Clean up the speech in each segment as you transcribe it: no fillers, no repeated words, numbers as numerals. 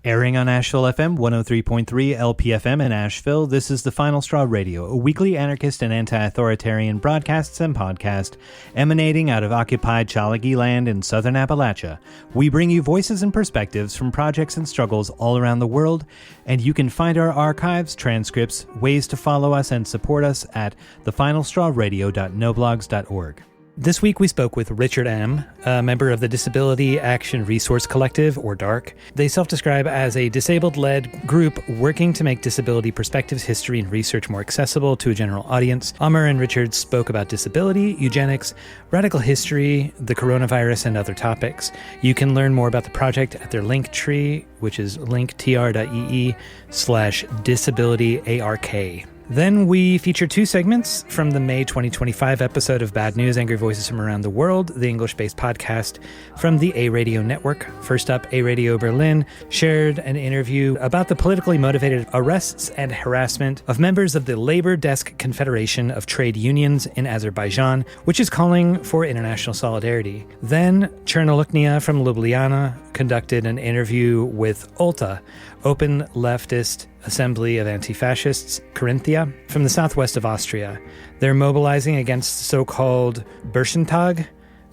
Airing on Asheville FM 103.3 LPFM in Asheville, this is The Final Straw Radio, a weekly anarchist and anti-authoritarian broadcasts and podcast emanating out of occupied Chalagi land in southern Appalachia. We bring you voices and perspectives from projects and struggles all around the world, and you can find our archives, transcripts, ways to follow us and support us at thefinalstrawradio.noblogs.org. This week we spoke with Richard Amm, a member of the Disability Action Research Kollective, or DARK. They self-describe as a disabled-led group working to make disability perspectives, history, and research more accessible to a general audience. Amar and Richard spoke about disability, eugenics, radical history, the coronavirus, and other topics. You can learn more about the project at their linktree, which is linktr.ee/disabilityark. Then we feature two segments from the May 2025 episode of Bad News, Angry Voices from Around the World, the English-based podcast from the A Radio Network. First up, A Radio Berlin shared an interview about the politically motivated arrests and harassment of members of the Labor Desk Confederation of Trade Unions in Azerbaijan, which is calling for international solidarity. Then, Črna Luknja from Ljubljana conducted an interview with OLTA, Open Leftist Assembly of Antifascists, Carinthia, from the southwest of Austria. They're mobilizing against the so-called Burschentag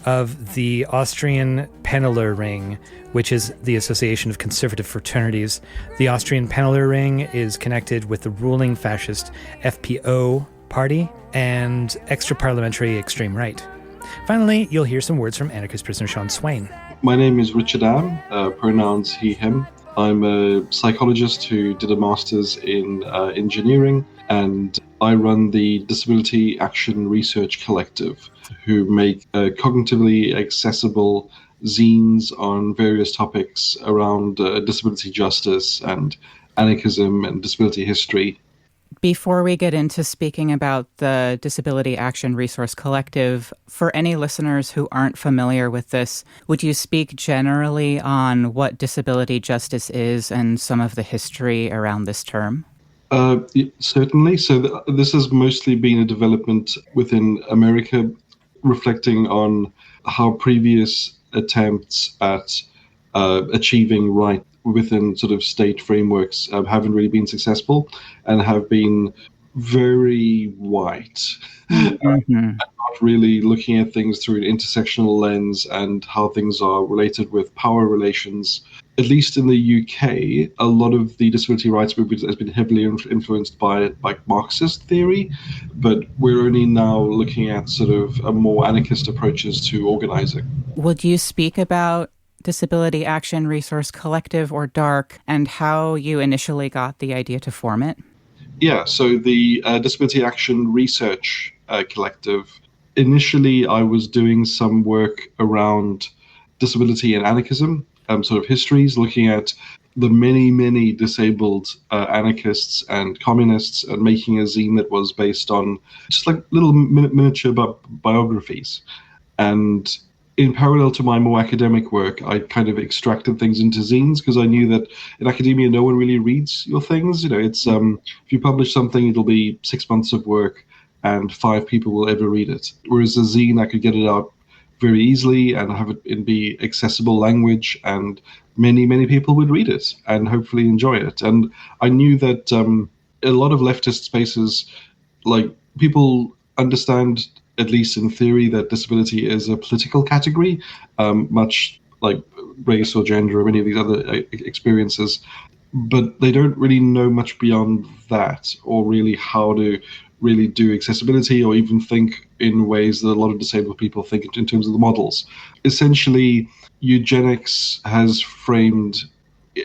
of the Austrian Pennaler Ring, which is the Association of Conservative Fraternities. The Austrian Pennaler Ring is connected with the ruling fascist FPO party and extra-parliamentary extreme right. Finally, you'll hear some words from anarchist prisoner Swain. My name is Richard Amm, pronouns he, him. I'm a psychologist who did a master's in engineering, and I run the Disability Action Research Kollective, who make cognitively accessible zines on various topics around disability justice and anarchism and disability history. Before we get into speaking about the Disability Action Resource Collective, for any listeners who aren't familiar with this, would you speak generally on what disability justice is and some of the history around this term? Certainly. So this has mostly been a development within America, reflecting on how previous attempts at achieving right within sort of state frameworks haven't really been successful and have been very white. And not really looking at things through an intersectional lens and how things are related with power relations. At least in the UK, a lot of the disability rights movement has been heavily influenced by Marxist theory, but we're only now looking at sort of a more anarchist approaches to organizing. Would you speak about Disability Action Resource Collective, or DARK, and how you initially got the idea to form it? Yeah, so the Disability Action Research Collective, initially I was doing some work around disability and anarchism, sort of histories, looking at the many disabled anarchists and communists, and making a zine that was based on just like little miniature biographies. And in parallel to my more academic work, I kind of extracted things into zines because I knew that in academia, no one really reads your things. You know, it's if you publish something, it'll be 6 months of work and 5 people will ever read it. Whereas a zine, I could get it out very easily and have it in be accessible language, and many people would read it and hopefully enjoy it. And I knew that a lot of leftist spaces, like, people understand, at least in theory, that disability is a political category, much like race or gender or any of these other experiences. But they don't really know much beyond that, or really how to really do accessibility, or even think in ways that a lot of disabled people think in terms of the models. Essentially, eugenics has framed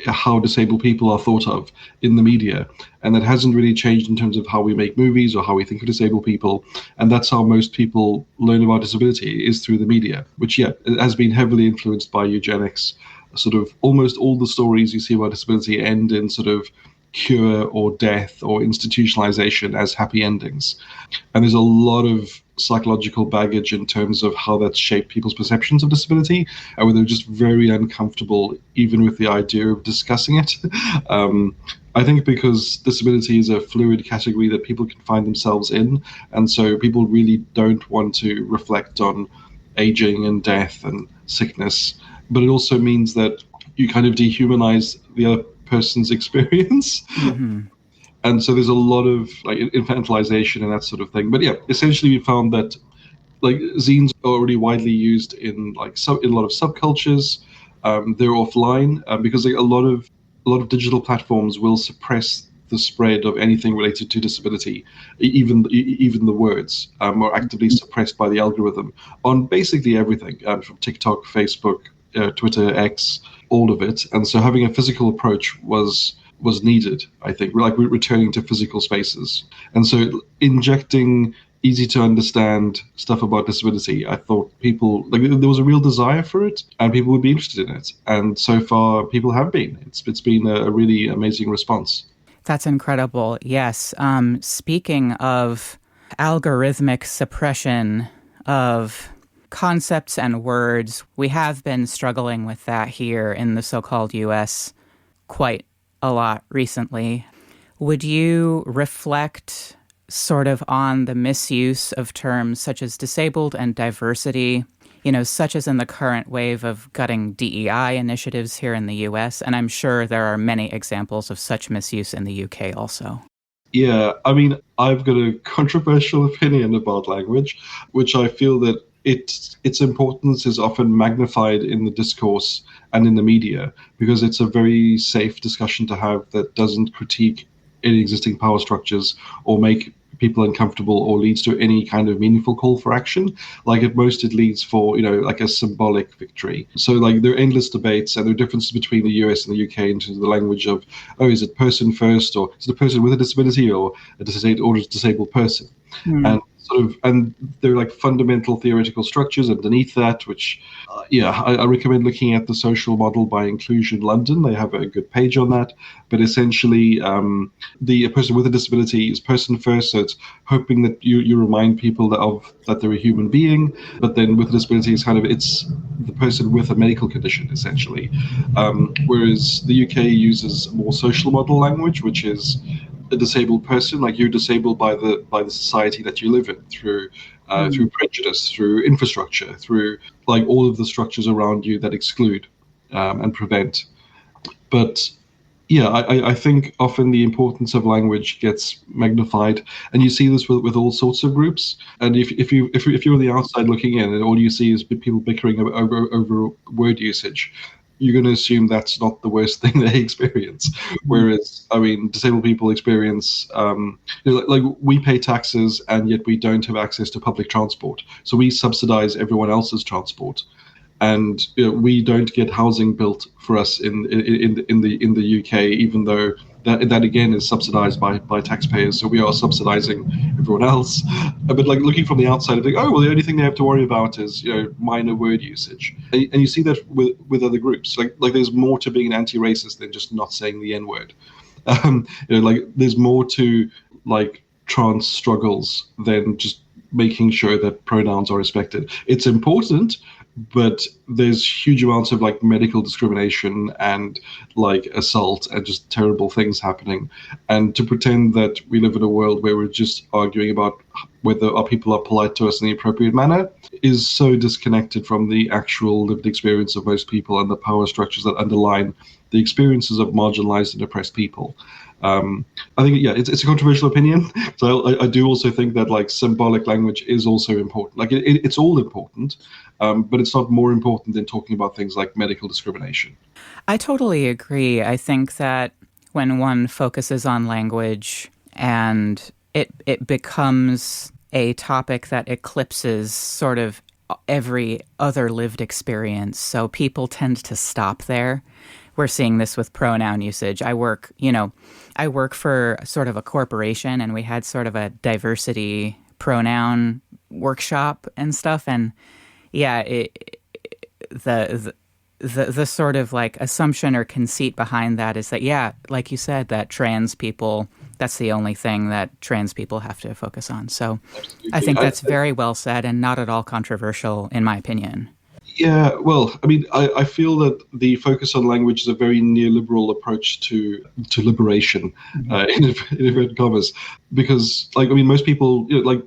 how disabled people are thought of in the media, and that hasn't really changed in terms of how we make movies or how we think of disabled people. And that's how most people learn about disability, is through the media, which it has been heavily influenced by eugenics. Sort of almost all the stories you see about disability end in sort of cure or death or institutionalization as happy endings. And there's a lot of psychological baggage in terms of how that's shaped people's perceptions of disability, and where they're just very uncomfortable even with the idea of discussing it. I think because disability is a fluid category that people can find themselves in, and so people really don't want to reflect on aging and death and sickness. But it also means that you kind of dehumanize the other person's experience. Mm-hmm. And so there's a lot of like infantilization and that sort of thing. But yeah, essentially we found that like zines are already widely used in like in a lot of subcultures. They're offline because like, a lot of digital platforms will suppress the spread of anything related to disability, even the words are actively suppressed by the algorithm on basically everything from TikTok, Facebook, Twitter, X, all of it. And so having a physical approach was needed, I think. We're returning to physical spaces. And so injecting easy to understand stuff about disability, I thought people, like there was a real desire for it and people would be interested in it. And so far people have been. It's been a really amazing response. That's incredible. Yes. Speaking of algorithmic suppression of concepts and words, we have been struggling with that here in the so-called US quite a lot recently. Would you reflect sort of on the misuse of terms such as disabled and diversity, such as in the current wave of gutting DEI initiatives here in the US? And I'm sure there are many examples of such misuse in the UK also. Yeah, I mean, I've got a controversial opinion about language, which I feel that its importance is often magnified in the discourse and in the media because it's a very safe discussion to have that doesn't critique any existing power structures or make people uncomfortable or leads to any kind of meaningful call for action. Like at most it leads for, like a symbolic victory. So like there are endless debates and there are differences between the US and the UK in terms of the language of, is it person first or is it a person with a disability or a disabled person? And there are like fundamental theoretical structures underneath that, which, I recommend looking at the social model by Inclusion London. They have a good page on that. But essentially, a person with a disability is person first. So it's hoping that you remind people that they're a human being. But then with a disability, it's the person with a medical condition, essentially. Whereas the UK uses a more social model language, which is a disabled person, like you're disabled by the society that you live in through prejudice, through infrastructure, through like all of the structures around you that exclude and prevent. But I think often the importance of language gets magnified, and you see this with all sorts of groups. And if you're on the outside looking in, and all you see is people bickering over word usage, you're going to assume that's not the worst thing they experience. Whereas, I mean, disabled people experience, like we pay taxes and yet we don't have access to public transport. So we subsidize everyone else's transport. And we don't get housing built for us in the UK, even though that again is subsidized by taxpayers. So we are subsidizing everyone else. But like looking from the outside, I think, the only thing they have to worry about is minor word usage. And you see that with other groups. Like there's more to being an anti-racist than just not saying the N-word. Like there's more to like trans struggles than just making sure that pronouns are respected. It's important, but there's huge amounts of like medical discrimination and like assault and just terrible things happening. And to pretend that we live in a world where we're just arguing about whether our people are polite to us in the appropriate manner is so disconnected from the actual lived experience of most people and the power structures that underline the experiences of marginalized and oppressed people. I think, it's a controversial opinion. So I do also think that like symbolic language is also important. Like it's all important, but it's not more important than talking about things like medical discrimination. I totally agree. I think that when one focuses on language and it becomes a topic that eclipses sort of every other lived experience, so people tend to stop there. We're seeing this with pronoun usage. I work for sort of a corporation, and we had sort of a diversity pronoun workshop and stuff. And the sort of like assumption or conceit behind that is that, like you said, that trans people, that's the only thing that trans people have to focus on. So absolutely. I think that's very well said and not at all controversial, in my opinion. Yeah, well, I mean, I feel that the focus on language is a very neoliberal approach to liberation, in inverted commas, because, like, I mean, most people, like,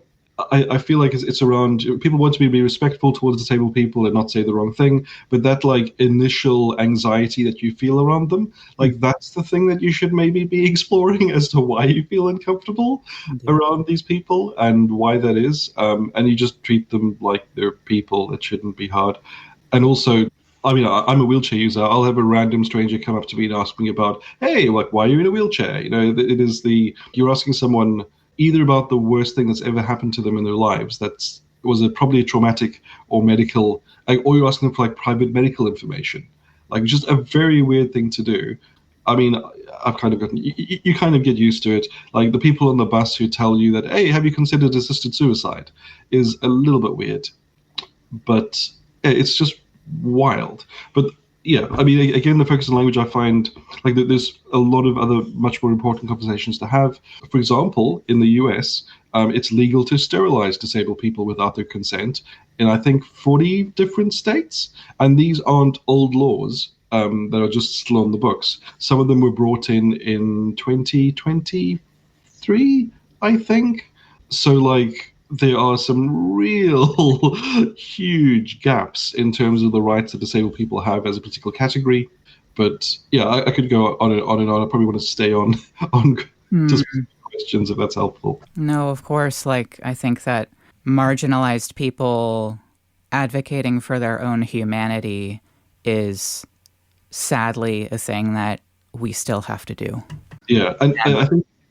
I feel like it's around, people want to be respectful towards disabled people and not say the wrong thing, but that like initial anxiety that you feel around them, like that's the thing that you should maybe be exploring as to why you feel uncomfortable around these people and why that is. And you just treat them like they're people. That shouldn't be hard. And also, I mean, I'm a wheelchair user. I'll have a random stranger come up to me and ask me about, hey, like, why are you in a wheelchair? You know, it is you're asking someone either about the worst thing that's ever happened to them in their lives, probably a traumatic or medical, or you're asking them for like private medical information, like just a very weird thing to do. I mean, I've kind of gotten, you kind of get used to it. Like the people on the bus who tell you that, hey, have you considered assisted suicide, is a little bit weird, but it's just wild. But yeah, I mean, again, the focus on language, I find like that there's a lot of other much more important conversations to have. For example, in the US, it's legal to sterilize disabled people without their consent in, I think, 40 different states. And these aren't old laws that are just still on the books. Some of them were brought in 2023, I think. So like, there are some real huge gaps in terms of the rights that disabled people have as a particular category. But yeah, I could go on and on and on. I probably want to stay on just questions if that's helpful. No, of course. Like, I think that marginalized people advocating for their own humanity is sadly a thing that we still have to do. Yeah, and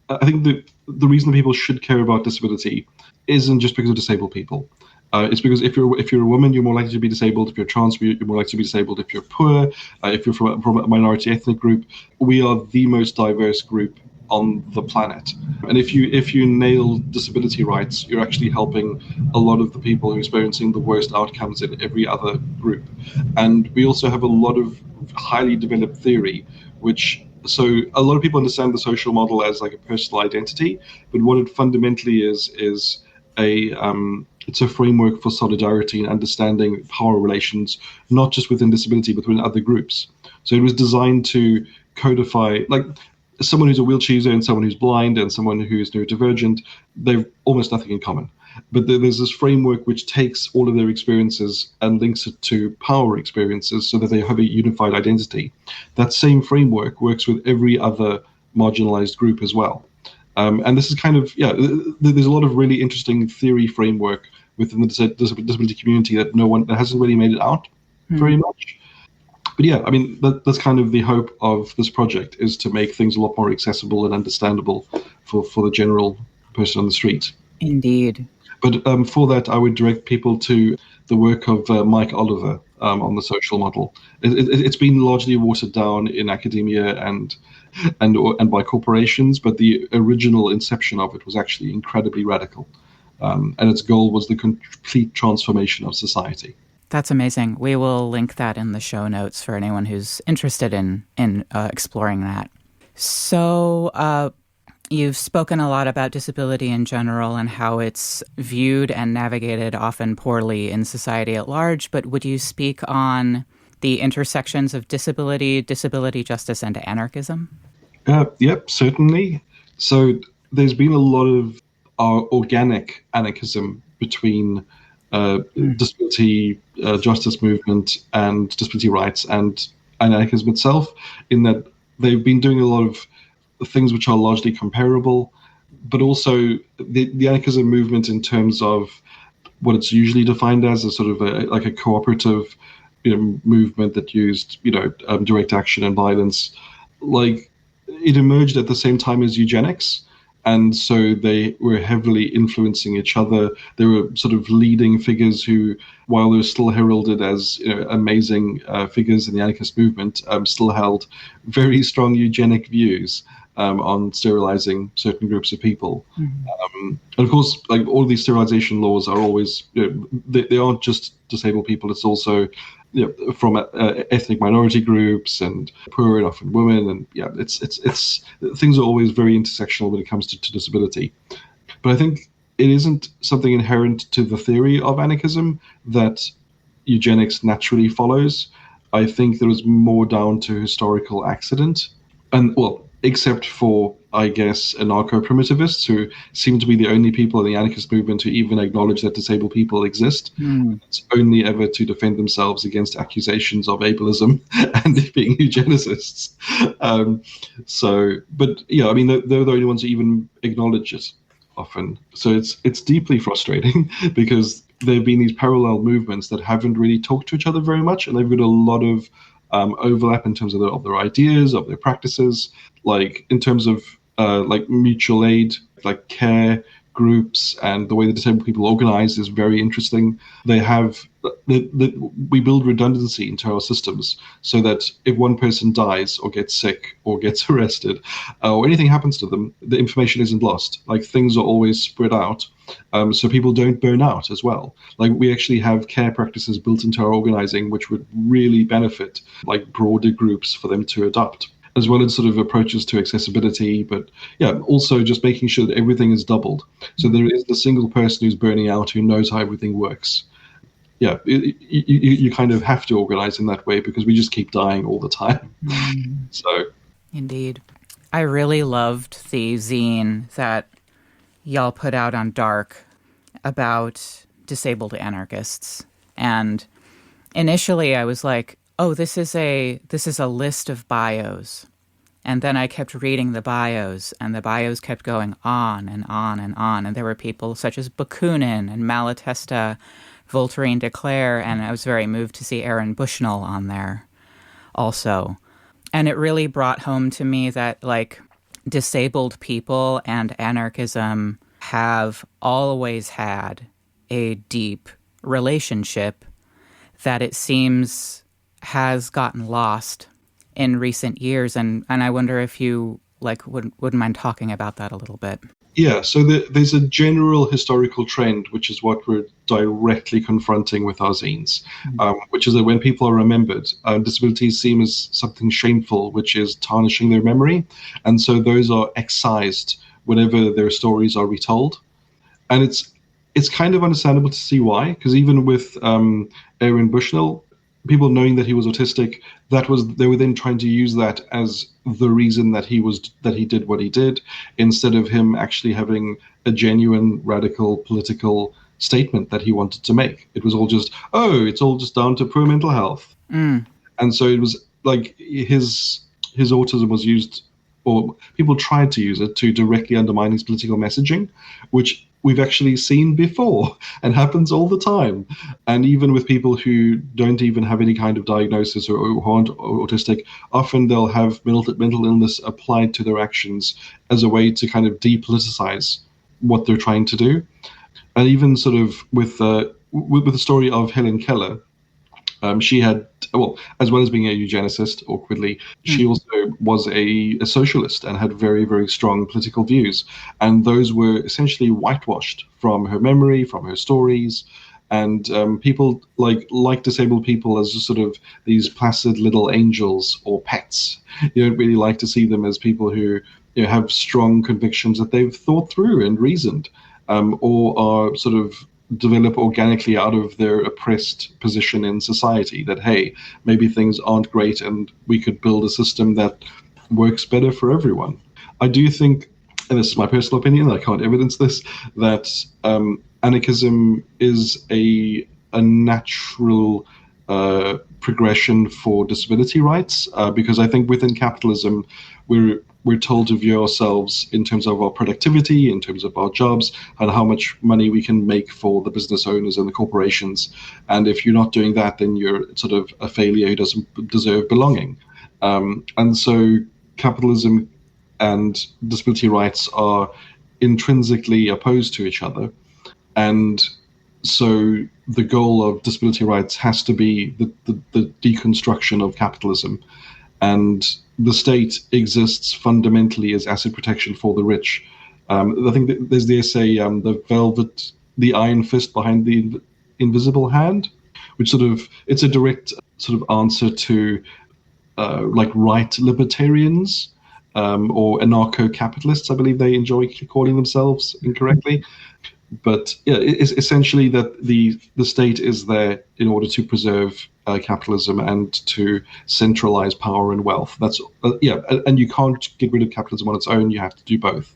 I think the reason that people should care about disability isn't just because of disabled people. It's because if you're a woman, you're more likely to be disabled. If you're trans, you're more likely to be disabled. If you're poor, if you're from a minority ethnic group, we are the most diverse group on the planet. And if you nail disability rights, you're actually helping a lot of the people who are experiencing the worst outcomes in every other group. And we also have a lot of highly developed theory, so a lot of people understand the social model as like a personal identity, but what it fundamentally is it's a framework for solidarity and understanding power relations, not just within disability, but within other groups. So it was designed to codify, like someone who's a wheelchair user and someone who's blind and someone who's neurodivergent, they've almost nothing in common. But there's this framework which takes all of their experiences and links it to power experiences so that they have a unified identity. That same framework works with every other marginalized group as well. And this is kind of, there's a lot of really interesting theory framework within the disability community that hasn't really made it out very much. But yeah, I mean, that's kind of the hope of this project, is to make things a lot more accessible and understandable for the general person on the street. Indeed. But for that, I would direct people to the work of Mike Oliver on the social model. It's been largely watered down in academia and by corporations, but the original inception of it was actually incredibly radical. And its goal was the complete transformation of society. That's amazing. We will link that in the show notes for anyone who's interested in exploring that. So you've spoken a lot about disability in general and how it's viewed and navigated often poorly in society at large, but would you speak on the intersections of disability justice, and anarchism? Yep, certainly. So there's been a lot of organic anarchism between disability justice movement and disability rights and anarchism itself, in that they've been doing a lot of things which are largely comparable, but also the anarchism movement in terms of what it's usually defined as a sort of like a cooperative movement that used direct action and violence. Like, it emerged at the same time as eugenics, and so they were heavily influencing each other. They were sort of leading figures who, while they were still heralded as amazing figures in the anarchist movement, still held very strong eugenic views on sterilizing certain groups of people. And of course, like, all of these sterilization laws are always, they aren't just disabled people, it's also from ethnic minority groups and poor and often women, and it's things are always very intersectional when it comes to disability. But I think it isn't something inherent to the theory of anarchism that eugenics naturally follows. I think there is more down to historical accident, and except for I guess, anarcho-primitivists who seem to be the only people in the anarchist movement to even acknowledge that disabled people exist. It's only ever to defend themselves against accusations of ableism and being eugenicists. But yeah, I mean, they're the only ones who even acknowledge it often. So it's deeply frustrating because there have been these parallel movements that haven't really talked to each other very much, and they've got a lot of overlap in terms of their ideas, of their practices, like in terms of like mutual aid, like care groups, and the way the disabled people organize is very interesting. They have we build redundancy into our systems so that if one person dies or gets sick or gets arrested or anything happens to them, the information isn't lost. Like things are always spread out, so people don't burn out as well. Like we actually have care practices built into our organizing which would really benefit like broader groups for them to adopt, as well as sort of approaches to accessibility, but yeah, also just making sure that everything is doubled. So there is the single person who's burning out who knows how everything works. Yeah, you kind of have to organize in that way because we just keep dying all the time. So, indeed. I really loved the zine that y'all put out on Dark about disabled anarchists. And initially I was like, oh, this is a list of bios. And then I kept reading the bios, and the bios kept going on and on and on. And there were people such as Bakunin and Malatesta, Voltairine de Cleyre, and I was very moved to see Aaron Bushnell on there also. And it really brought home to me that, like, disabled people and anarchism have always had a deep relationship that it seems has gotten lost in recent years, and I wonder if you wouldn't mind talking about that a little bit. Yeah, so there's a general historical trend, which is what we're directly confronting with our zines, which is that when people are remembered, disabilities seem as something shameful, which is tarnishing their memory, and so those are excised whenever their stories are retold, and it's kind of understandable to see why, because even with Aaron Bushnell, people knowing that he was autistic, they were then trying to use that as the reason that he did what he did, instead of him actually having a genuine radical political statement that he wanted to make. It was all just, it's all just down to poor mental health. And so it was like his autism was used, or people tried to use it to directly undermine his political messaging, which we've actually seen before and happens all the time. And even with people who don't even have any kind of diagnosis or who aren't autistic, often they'll have mental illness applied to their actions as a way to kind of depoliticize what they're trying to do. And even sort of with the story of Helen Keller, she had, as well as being a eugenicist, awkwardly, she also was a socialist and had very, very strong political views. And those were essentially whitewashed from her memory, from her stories. And people like disabled people as just sort of these placid little angels or pets. You don't really like to see them as people who have strong convictions that they've thought through and reasoned, or are sort of develop organically out of their oppressed position in society, that, hey, maybe things aren't great and we could build a system that works better for everyone. I do think, and this is my personal opinion, I can't evidence this, that anarchism is a natural progression for disability rights, because I think within capitalism, we're told to view ourselves in terms of our productivity, in terms of our jobs, and how much money we can make for the business owners and the corporations. And if you're not doing that, then you're sort of a failure who doesn't deserve belonging. And so capitalism and disability rights are intrinsically opposed to each other. And so the goal of disability rights has to be the deconstruction of capitalism. And the state exists fundamentally as asset protection for the rich. I think that there's the essay, the iron fist behind the invisible hand, which it's a direct sort of answer to right libertarians or anarcho-capitalists, I believe they enjoy calling themselves incorrectly. But yeah, it's essentially that the state is there in order to preserve capitalism and to centralize power and wealth. That's and you can't get rid of capitalism on its own. You have to do both.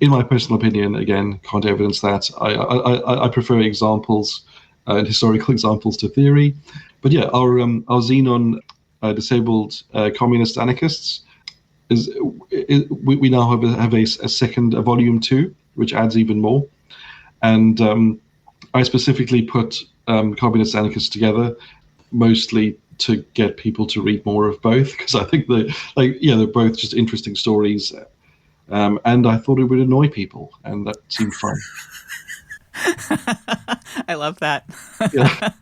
In my personal opinion, again, can't evidence that. I prefer examples and historical examples to theory. But yeah, our zine on disabled communist anarchists we now have a second volume 2, which adds even more. And I specifically put communist anarchists together, mostly to get people to read more of both, because I think they're both just interesting stories. And I thought it would annoy people, and that seemed fun. I love that. Yeah.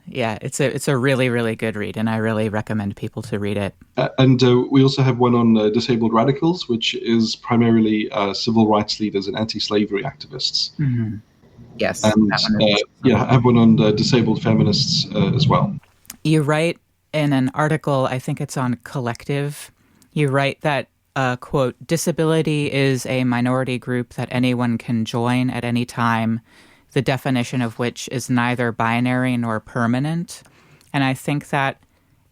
Yeah, it's a really, really good read, and I really recommend people to read it. And we also have one on disabled radicals, which is primarily civil rights leaders and anti-slavery activists. Mm-hmm. Yes. And I have one on disabled feminists as well. You write in an article, I think it's on Kollective, you write that, quote, disability is a minority group that anyone can join at any time, the definition of which is neither binary nor permanent. And I think that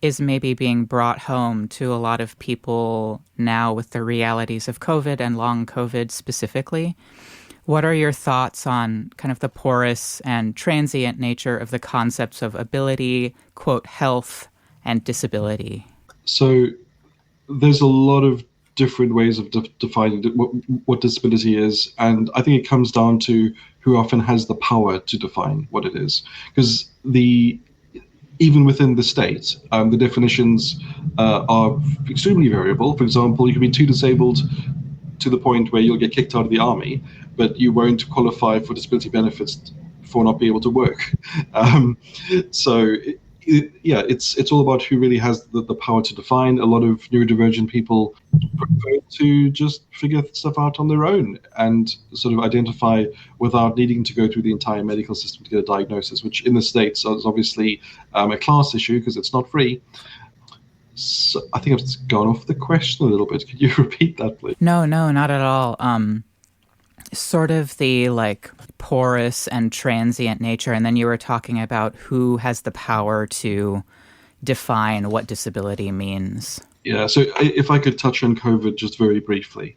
is maybe being brought home to a lot of people now with the realities of COVID and long COVID specifically. What are your thoughts on kind of the porous and transient nature of the concepts of ability, quote, health, and disability? So there's a lot of different ways of defining what disability is, and I think it comes down to who often has the power to define what it is. Because even within the state, the definitions are extremely variable. For example, you can be too disabled to the point where you'll get kicked out of the army, but you won't qualify for disability benefits for not being able to work. It's all about who really has the power to define. A lot of neurodivergent people prefer to just figure stuff out on their own and sort of identify without needing to go through the entire medical system to get a diagnosis, which in the States is obviously a class issue because it's not free. So I think I've gone off the question a little bit. Could you repeat that, please? No, not at all. Sort of the porous and transient nature, and then you were talking about who has the power to define what disability means. Yeah, so if I could touch on COVID just very briefly.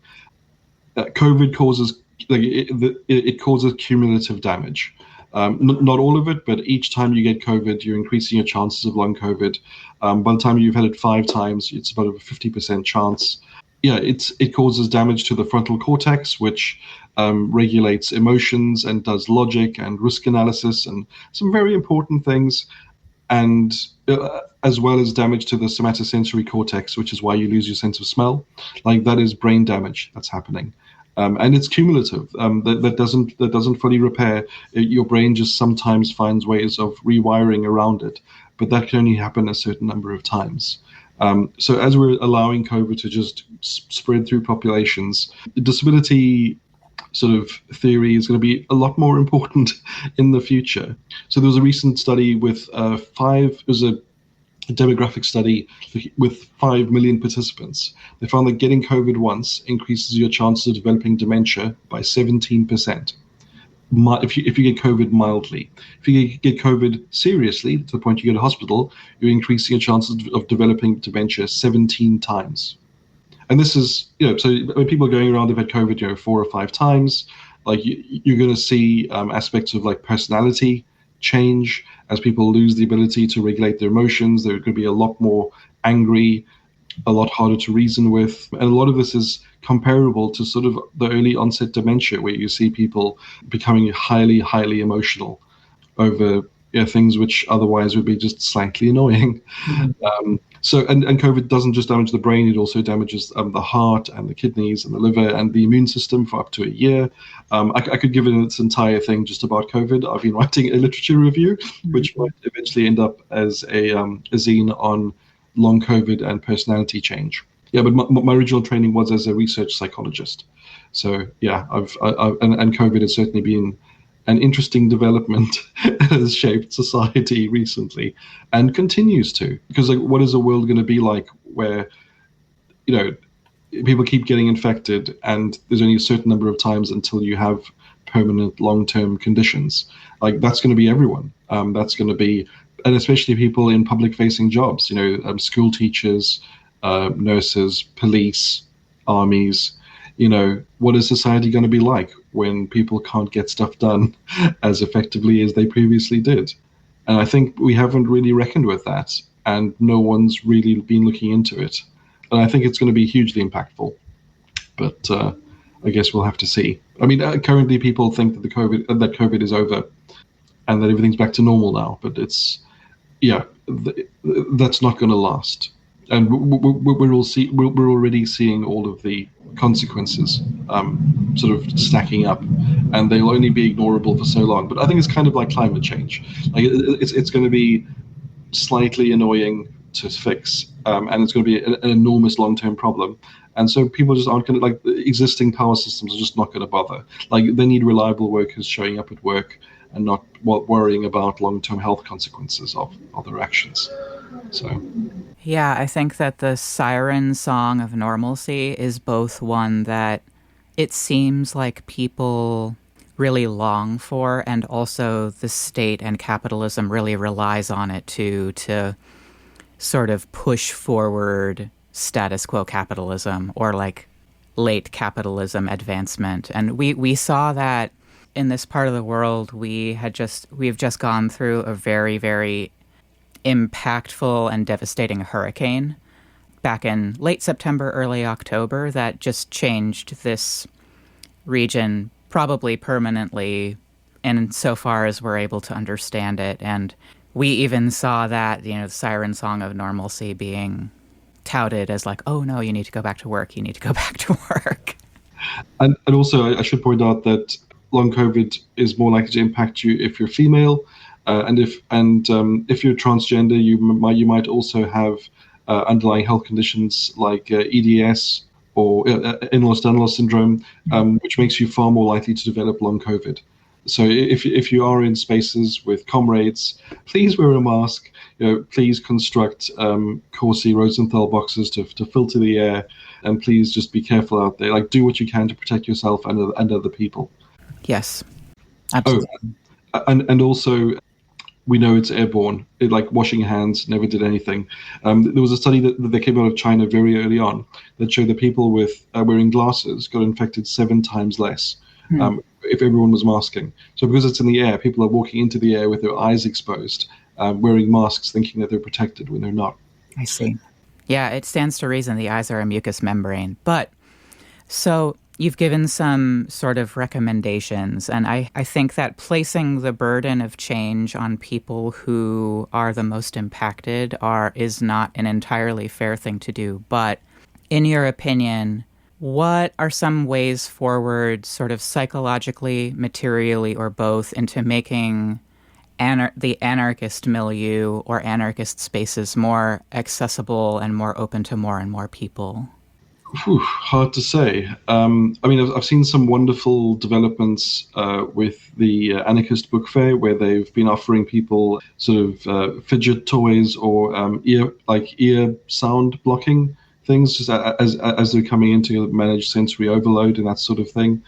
COVID causes it causes cumulative damage. Not all of it, but each time you get COVID, you're increasing your chances of long COVID. By the time you've had it 5 times, it's about a 50% chance. Yeah, it causes damage to the frontal cortex, which regulates emotions and does logic and risk analysis and some very important things, and as well as damage to the somatosensory cortex, which is why you lose your sense of smell. That is brain damage that's happening. And it's cumulative. That doesn't fully repair. Your brain just sometimes finds ways of rewiring around it, but that can only happen a certain number of times. So as we're allowing COVID to just spread through populations, disability sort of theory is going to be a lot more important in the future. So there was a recent study with it was a demographic study with 5 million participants. They found that getting COVID once increases your chances of developing dementia by 17%. If you get COVID mildly. If you get COVID seriously, to the point you go to hospital, you're increasing your chances of developing dementia 17 times. And this is, so when people are going around, they've had COVID, 4 or 5 times, you're going to see aspects of personality change as people lose the ability to regulate their emotions. They're going to be a lot more angry, a lot harder to reason with. And a lot of this is comparable to sort of the early onset dementia, where you see people becoming highly, highly emotional over things which otherwise would be just slightly annoying. Mm-hmm. And COVID doesn't just damage the brain, it also damages the heart and the kidneys and the liver and the immune system for up to a year. I could give it its entire thing just about COVID. I've been writing a literature review, which might eventually end up as a zine on long COVID and personality change. Yeah, but my original training was as a research psychologist. So yeah, and COVID has certainly been an interesting development that has shaped society recently and continues to. Because what is the world going to be like where, people keep getting infected and there's only a certain number of times until you have permanent long-term conditions? That's going to be everyone. That's going to be and especially people in public-facing jobs, school teachers, nurses, police, armies. What is society going to be like when people can't get stuff done as effectively as they previously did? And I think we haven't really reckoned with that, and no one's really been looking into it. And I think it's going to be hugely impactful. But I guess we'll have to see. I mean, currently people think that COVID is over and that everything's back to normal now. But that's not going to last. And we're already seeing all of the consequences sort of stacking up, and they'll only be ignorable for so long. But I think it's kind of like climate change. Like it's going to be slightly annoying to fix, and it's going to be an enormous long-term problem. And so people just aren't going to, like, the existing power systems are just not going to bother. Like, they need reliable workers showing up at work and not worrying about long-term health consequences of their actions. So, yeah, I think that the siren song of normalcy is both one that it seems like people really long for, and also the state and capitalism really relies on it to sort of push forward status quo capitalism, or like late capitalism advancement. And we saw that in this part of the world. We've just gone through a very, very impactful and devastating hurricane back in late September, early October, that just changed this region probably permanently, and so far as we're able to understand it. And we even saw that, the siren song of normalcy being touted as like, oh no, you need to go back to work. You need to go back to work. And also, I should point out that long COVID is more likely to impact you if you're female, and if you're transgender, you might also have underlying health conditions like EDS or Ehlers-Danlos syndrome, which makes you far more likely to develop long COVID. So if you are in spaces with comrades, please wear a mask. Please construct Corsi Rosenthal boxes to filter the air, and please just be careful out there. Like, do what you can to protect yourself and other people. Yes, absolutely. Oh, and also, we know it's airborne. Like washing hands never did anything. There was a study that came out of China very early on that showed that people with wearing glasses got infected 7 times less. If everyone was masking. So because it's in the air, people are walking into the air with their eyes exposed, wearing masks, thinking that they're protected when they're not. I see. Yeah, it stands to reason the eyes are a mucous membrane. But so you've given some sort of recommendations, and I think that placing the burden of change on people who are the most impacted is not an entirely fair thing to do. But in your opinion, what are some ways forward, sort of psychologically, materially, or both, into making the anarchist milieu or anarchist spaces more accessible and more open to more and more people? Hard to say. I've seen some wonderful developments with the Anarchist Book Fair, where they've been offering people sort of fidget toys or ear sound blocking things, just as they're coming in to manage sensory overload and that sort of thing.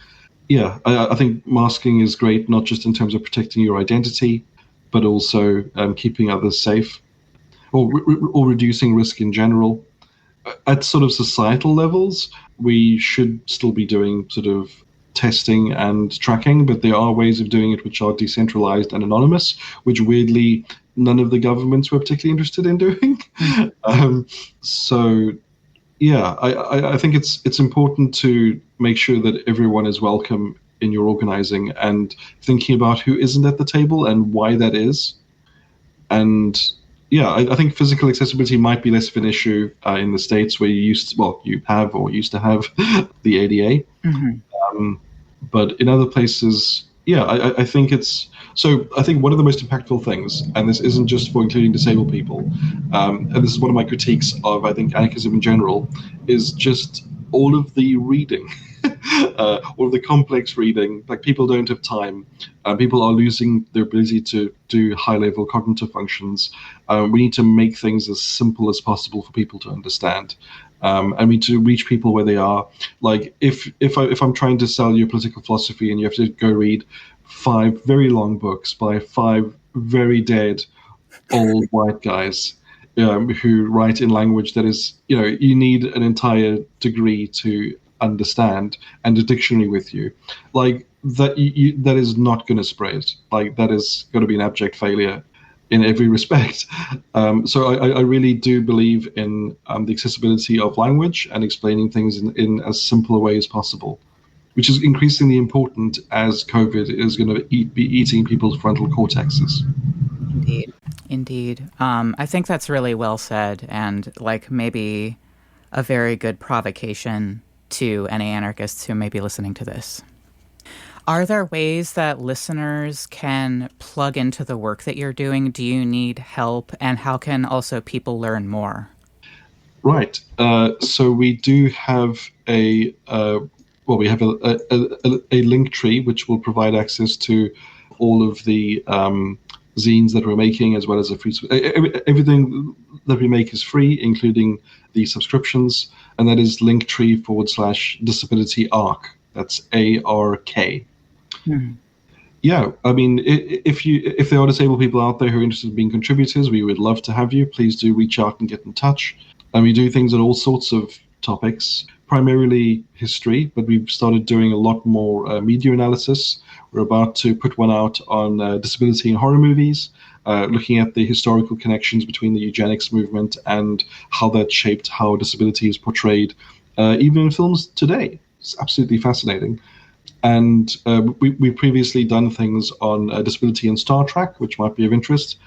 Yeah, I think masking is great, not just in terms of protecting your identity, but also keeping others safe, or reducing risk in general. At sort of societal levels, we should still be doing sort of testing and tracking, but there are ways of doing it which are decentralized and anonymous, which weirdly none of the governments were particularly interested in doing. So yeah, I think it's important to make sure that everyone is welcome in your organizing, and thinking about who isn't at the table and why that is. And yeah, I think physical accessibility might be less of an issue in the States, where you used to have the ADA. Mm-hmm. But in other places, yeah, I think it's... So I think one of the most impactful things, and this isn't just for including disabled people, and this is one of my critiques of, I think, anarchism in general, is just all of the reading, all of the complex reading. Like, people don't have time. People are losing their ability to do high-level cognitive functions. We need to make things as simple as possible for people to understand. And we need to reach people where they are. Like, if I'm trying to sell you a political philosophy and you have to go read 5 very long books by 5 very dead old white guys who write in language that is, you need an entire degree to understand, and a dictionary with you. Like, that that is not going to spread. Like, that is going to be an abject failure in every respect. So I really do believe in the accessibility of language and explaining things in as simple a way as possible, which is increasingly important as COVID is going to be eating people's frontal cortexes. Indeed. I think that's really well said, and like maybe a very good provocation to any anarchists who may be listening to this. Are there ways that listeners can plug into the work that you're doing? Do you need help? And how can also people learn more? Right. So we do have we have a link tree which will provide access to all of the zines that we're making, as well as a free. Everything that we make is free, including the subscriptions, and that is linktr.ee/disabilityark. That's ARK. Mm-hmm. Yeah, I mean, if there are disabled people out there who are interested in being contributors, we would love to have you. Please do reach out and get in touch. And we do things on all sorts of topics, primarily history, but we've started doing a lot more media analysis. We're about to put one out on disability in horror movies, looking at the historical connections between the eugenics movement and how that shaped how disability is portrayed, even in films today. It's absolutely fascinating. And we've previously done things on disability in Star Trek, which might be of interest.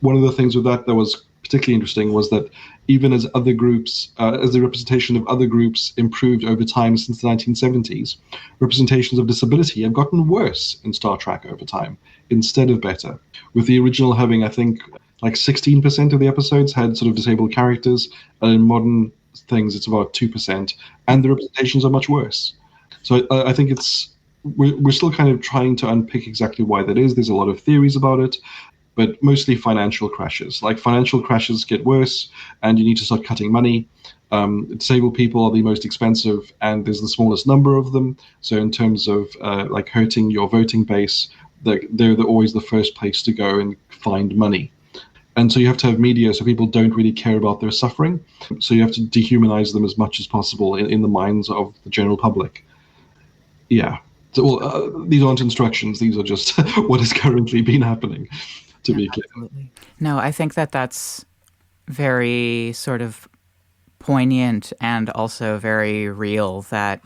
One of the things with that was particularly interesting was that even as other groups, as the representation of other groups improved over time since the 1970s, representations of disability have gotten worse in Star Trek over time instead of better. With the original having, I think, like 16% of the episodes had sort of disabled characters, and in modern things it's about 2%, and the representations are much worse. So I think we're still kind of trying to unpick exactly why that is. There's a lot of theories about it, but mostly financial crashes. Like, financial crashes get worse, and you need to start cutting money. Disabled people are the most expensive, and there's the smallest number of them. So in terms of like hurting your voting base, they're always the first place to go and find money. And so you have to have media so people don't really care about their suffering. So you have to dehumanize them as much as possible in the minds of the general public. Yeah. So these aren't instructions. These are just what has currently been happening, to be clear. Absolutely. No, I think that's very sort of poignant and also very real, that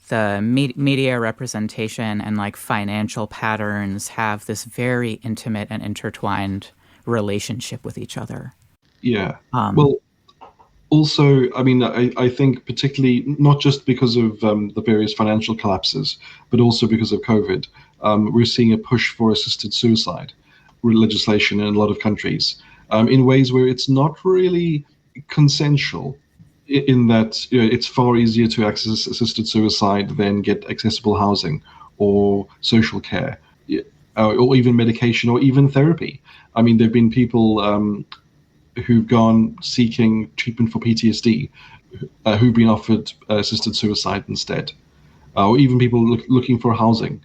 the media representation and like financial patterns have this very intimate and intertwined relationship with each other. Yeah. Well, also, I mean, I think particularly not just because of the various financial collapses, but also because of COVID, we're seeing a push for assisted suicide legislation in a lot of countries, in ways where it's not really consensual, in that it's far easier to access assisted suicide than get accessible housing or social care, or even medication or even therapy. I mean, there have been people who've gone seeking treatment for PTSD, who've been offered assisted suicide instead, or even people looking for housing.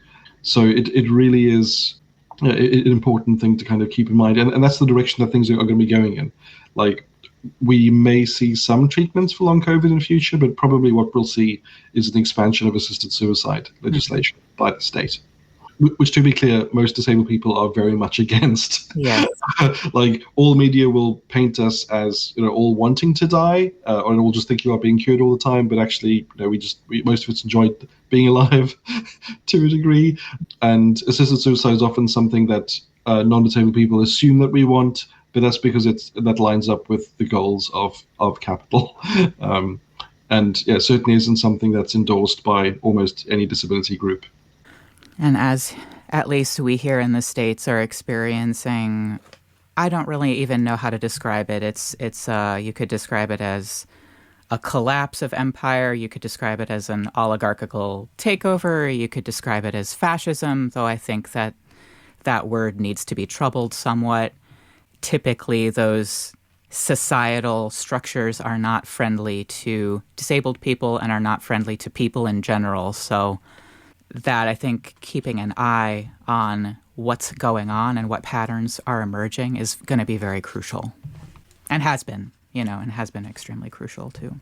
So it really is an important thing to kind of keep in mind. And that's the direction that things are going to be going in. Like, we may see some treatments for long COVID in the future, but probably what we'll see is an expansion of assisted suicide legislation by the state. Which, to be clear, most disabled people are very much against. Yes. Like, all media will paint us as, all wanting to die, or all just thinking about being cured all the time. But actually, most of us enjoy being alive to a degree. And assisted suicide is often something that non-disabled people assume that we want, but that's because that lines up with the goals of capital. And yeah, certainly isn't something that's endorsed by almost any disability group. And as at least we here in the States are experiencing, I don't really even know how to describe it. It's you could describe it as a collapse of empire. You could describe it as an oligarchical takeover. You could describe it as fascism, though I think that word needs to be troubled somewhat. Typically, those societal structures are not friendly to disabled people and are not friendly to people in general. So that, I think, keeping an eye on what's going on and what patterns are emerging is going to be very crucial, and has been extremely crucial too.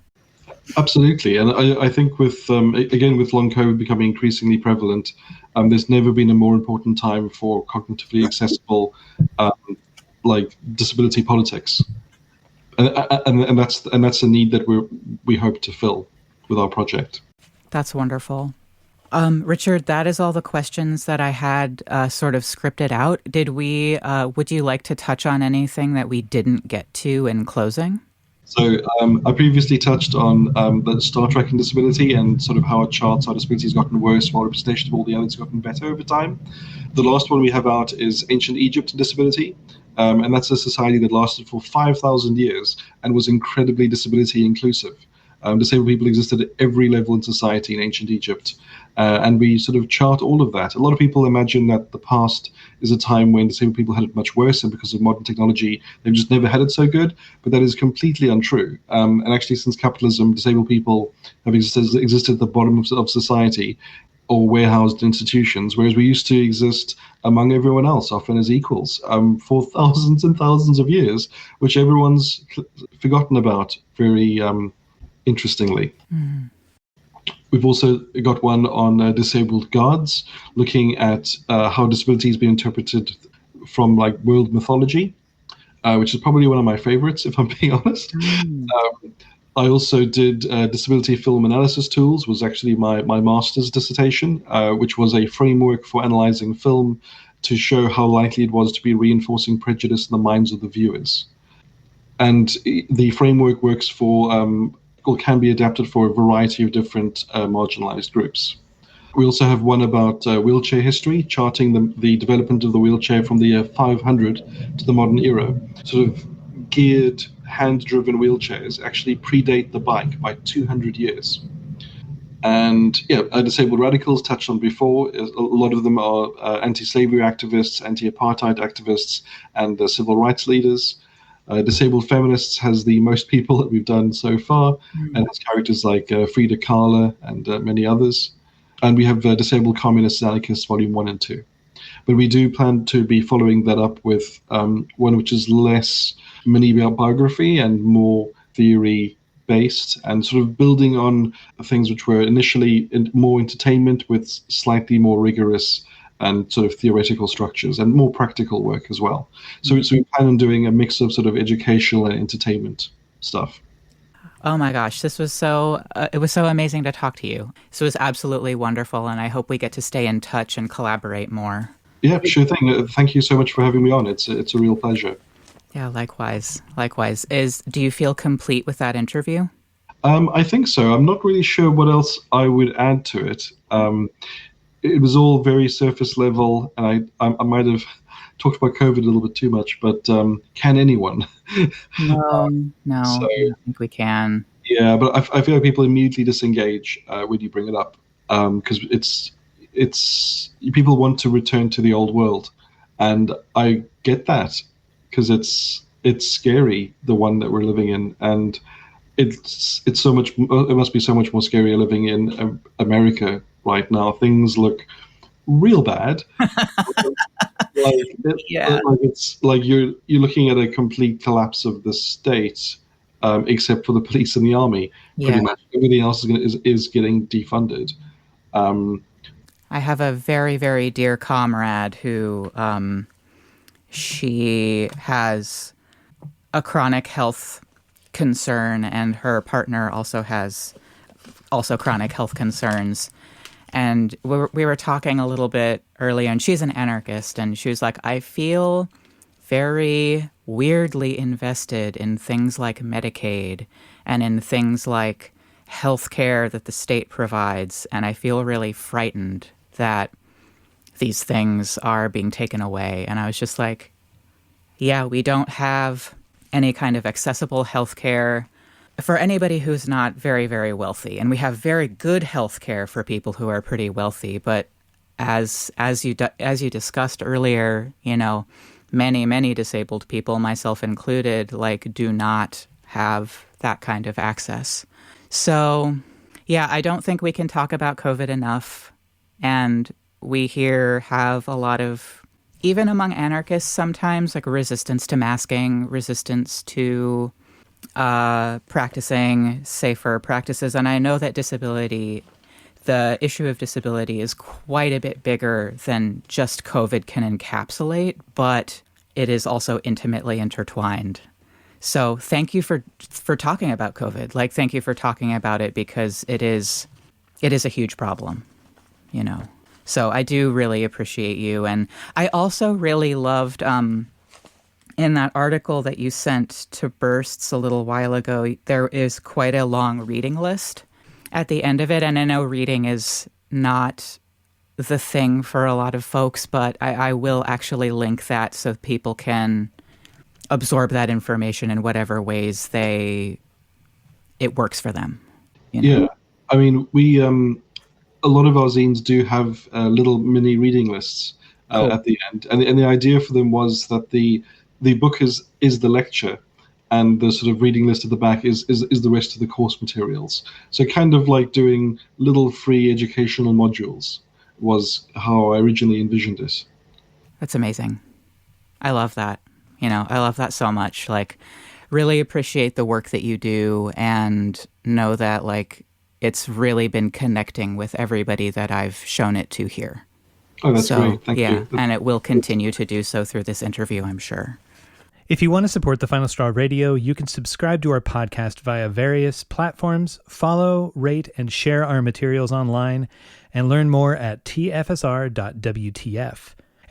Absolutely. And I think with long COVID becoming increasingly prevalent, there's never been a more important time for cognitively accessible disability politics. And that's a need that we hope to fill with our project. That's wonderful. Richard, that is all the questions that I had sort of scripted out. Would you like to touch on anything that we didn't get to in closing? So I previously touched on the Star Trek and disability and sort of how it charts how disability has gotten worse while representation of all the others has gotten better over time. The last one we have out is Ancient Egypt and Disability. And that's a society that lasted for 5,000 years and was incredibly disability inclusive. Disabled people existed at every level in society in ancient Egypt. And we sort of chart all of that. A lot of people imagine that the past is a time when disabled people had it much worse, and because of modern technology, they've just never had it so good. But that is completely untrue. And actually, since capitalism, disabled people have existed at the bottom of society or warehoused institutions, whereas we used to exist among everyone else, often as equals, for thousands and thousands of years, which everyone's forgotten about very interestingly. Mm. We've also got one on disabled guards, looking at how disability has been interpreted from world mythology, which is probably one of my favorites, if I'm being honest. Mm. I also did disability film analysis tools, was actually my master's dissertation, which was a framework for analyzing film to show how likely it was to be reinforcing prejudice in the minds of the viewers. And the framework works for or can be adapted for a variety of different marginalized groups. We also have one about wheelchair history, charting the development of the wheelchair from the year 500 to the modern era. Sort of geared, hand-driven wheelchairs actually predate the bike by 200 years. And disabled radicals, touched on before, a lot of them are anti-slavery activists, anti-apartheid activists, and civil rights leaders. Disabled Feminists has the most people that we've done so far, and has characters like Frida Kahlo and many others. And we have Disabled Communists and Anarchists Volume 1 and 2. But we do plan to be following that up with one which is less mini-biography and more theory-based, and sort of building on things which were initially more entertainment with slightly more rigorous and sort of theoretical structures and more practical work as well. So we plan on doing a mix of sort of educational and entertainment stuff. Oh my gosh, this was it was so amazing to talk to you. This was absolutely wonderful, and I hope we get to stay in touch and collaborate more. Yeah, sure thing. Thank you so much for having me on. It's a real pleasure. Yeah, likewise. Do you feel complete with that interview? I think so. I'm not really sure what else I would add to it. It was all very surface level, and I might have talked about COVID a little bit too much, but can anyone? No, so, I don't think we can. Yeah, but I feel like people immediately disengage when you bring it up, because it's people want to return to the old world, and I get that, because it's scary, the one that we're living in, and it's so much. It must be so much more scarier living in America right now. Things look real bad. It's like you're looking at a complete collapse of the state, except for the police and the army. Pretty much everything else is getting defunded. I have a very, very dear comrade who she has a chronic health concern, and her partner also has chronic health concerns. And we were talking a little bit earlier, and she's an anarchist, and she was like, I feel very weirdly invested in things like Medicaid and in things like healthcare that the state provides, and I feel really frightened that these things are being taken away. And I was just like, yeah, we don't have any kind of accessible healthcare for anybody who's not very, very wealthy. And we have very good healthcare for people who are pretty wealthy. But as you discussed earlier, many disabled people, myself included, do not have that kind of access. So, yeah, I don't think we can talk about COVID enough. And we here have a lot of even among anarchists sometimes, like resistance to masking, resistance to practicing safer practices. And I know that the issue of disability is quite a bit bigger than just COVID can encapsulate, but it is also intimately intertwined. So thank you for talking about COVID. Like, thank you for talking about it, because it is a huge problem, you know. So I do really appreciate you. And I also really loved in that article that you sent to Bursts a little while ago, there is quite a long reading list at the end of it. And I know reading is not the thing for a lot of folks, but I will actually link that so people can absorb that information in whatever ways it works for them. You know? Yeah. I mean, we a lot of our zines do have little mini reading lists Cool. at the end. And the idea for them was that the book is the lecture, and the sort of reading list at the back is the rest of the course materials. So kind of like doing little free educational modules was how I originally envisioned it. That's amazing. I love that. You know, I love that so much. Like, really appreciate the work that you do, and know that, like, it's really been connecting with everybody that I've shown it to here. Oh, that's great. Thank you. And it will continue to do so through this interview, I'm sure. If you want to support The Final Straw Radio, you can subscribe to our podcast via various platforms, follow, rate, and share our materials online, and learn more at tfsr.wtf.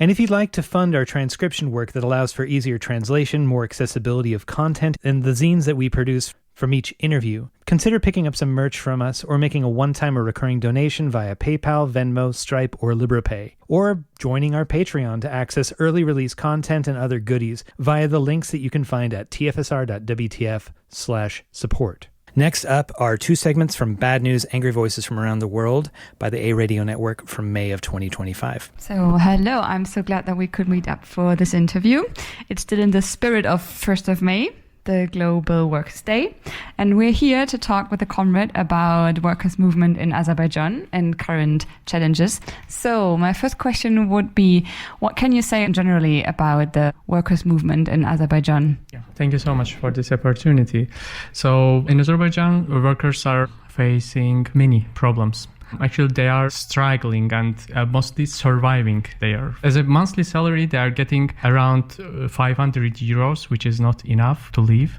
And if you'd like to fund our transcription work that allows for easier translation, more accessibility of content, and the zines that we produce from each interview, consider picking up some merch from us or making a one-time or recurring donation via PayPal, Venmo, Stripe, or LibrePay, or joining our Patreon to access early release content and other goodies via the links that you can find at tfsr.wtf/support. Next up are two segments from Bad News, Angry Voices from Around the World by the A Radio Network from May of 2025. So, hello, I'm so glad that we could meet up for this interview. It's still in the spirit of 1st of May, the Global Workers' Day, and we're here to talk with a comrade about workers' movement in Azerbaijan and current challenges. So my first question would be, what can you say generally about the workers' movement in Azerbaijan? Yeah, thank you so much for this opportunity. So in Azerbaijan, workers are facing many problems. Actually, they are struggling and mostly surviving there. As a monthly salary, they are getting around 500 euros, which is not enough to live.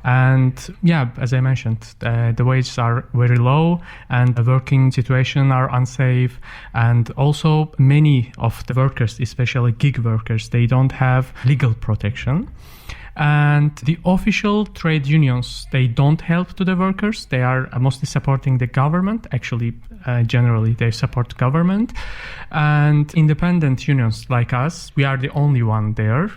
And yeah, as I mentioned, the wages are very low and the working situation are unsafe. And also many of the workers, especially gig workers, they don't have legal protection. And the official trade unions, they don't help to the workers. They are mostly supporting the government. Actually, generally, they support government. And independent unions like us, we are the only one there,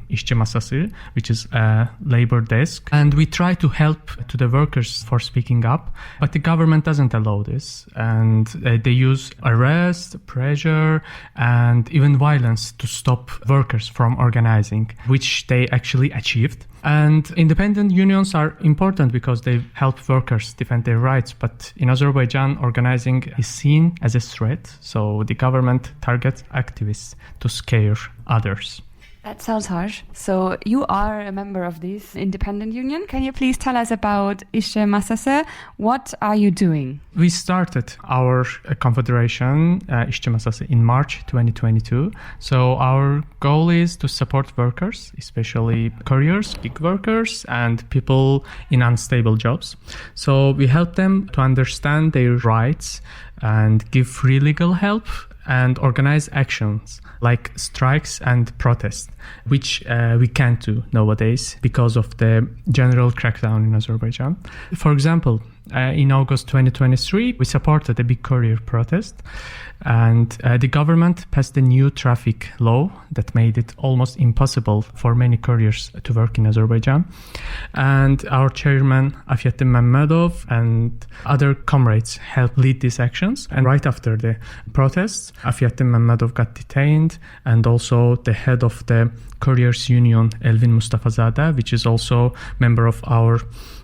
İşçi Masası, which is a labor desk. And we try to help to the workers for speaking up, but the government doesn't allow this. And they use arrest, pressure, and even violence to stop workers from organizing, which they actually achieved. And independent unions are important because they help workers defend their rights. But in Azerbaijan, organizing is seen as a threat. So the government targets activists to scare others. That sounds harsh. So you are a member of this independent union. Can you please tell us about İşçi Masası? What are you doing? We started our confederation, İşçi Masası, in March 2022. So our goal is to support workers, especially couriers, gig workers, and people in unstable jobs. So we help them to understand their rights and give free legal help and organize actions like strikes and protests, which we can't do nowadays because of the general crackdown in Azerbaijan. For example, in August 2023, we supported a big courier protest, and the government passed a new traffic law that made it almost impossible for many couriers to work in Azerbaijan. And our chairman, Afiaddin Mammadov, and other comrades helped lead these actions. And right after the protests, Afiaddin Mammadov got detained, and also the head of the Couriers Union, Elvin Mustafayev, which is also member of our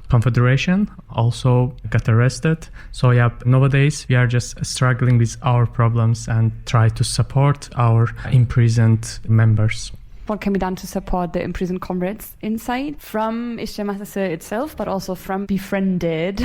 Confederation also got arrested. So yeah, nowadays we are just struggling with our problems and try to support our imprisoned members. What can be done to support the imprisoned comrades inside from İşçi itself, but also from befriended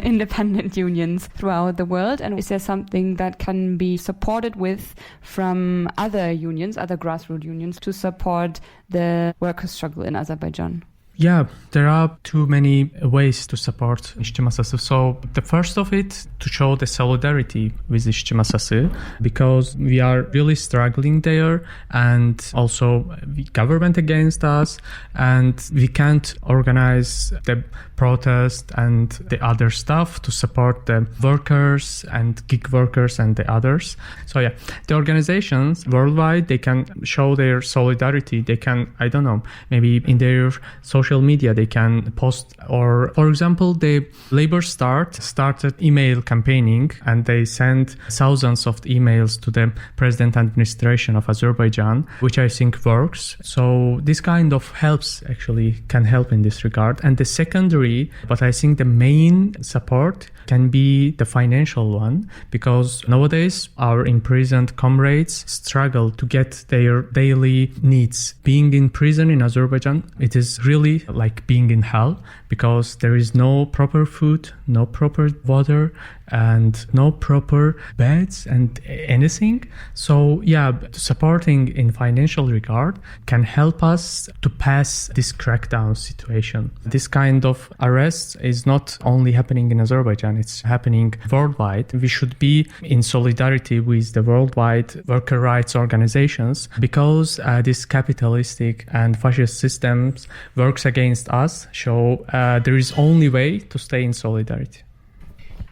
independent unions throughout the world? And is there something that can be supported with from other unions, other grassroots unions, to support the workers' struggle in Azerbaijan? Yeah, there are too many ways to support İşçi Masası. So the first of it, to show the solidarity with İşçi Masası, because we are really struggling there, and also the government against us, and we can't organize the protest and the other stuff to support the workers and gig workers and the others. So yeah, the organizations worldwide, they can show their solidarity. They can, I don't know, maybe in their social media they can post, or for example the Labour started email campaigning, and they sent thousands of emails to the president administration of Azerbaijan, which I think works. So this kind of helps actually can help in this regard. And the secondary, but I think the main support can be the financial one, because nowadays our imprisoned comrades struggle to get their daily needs. Being in prison in Azerbaijan, it is really like being in hell, because there is no proper food, no proper water, and no proper beds and anything. So yeah, supporting in financial regard can help us to pass this crackdown situation. This kind of arrest is not only happening in Azerbaijan, it's happening worldwide. We should be in solidarity with the worldwide worker rights organizations, because this capitalistic and fascist systems works against us. So there is only way to stay in solidarity.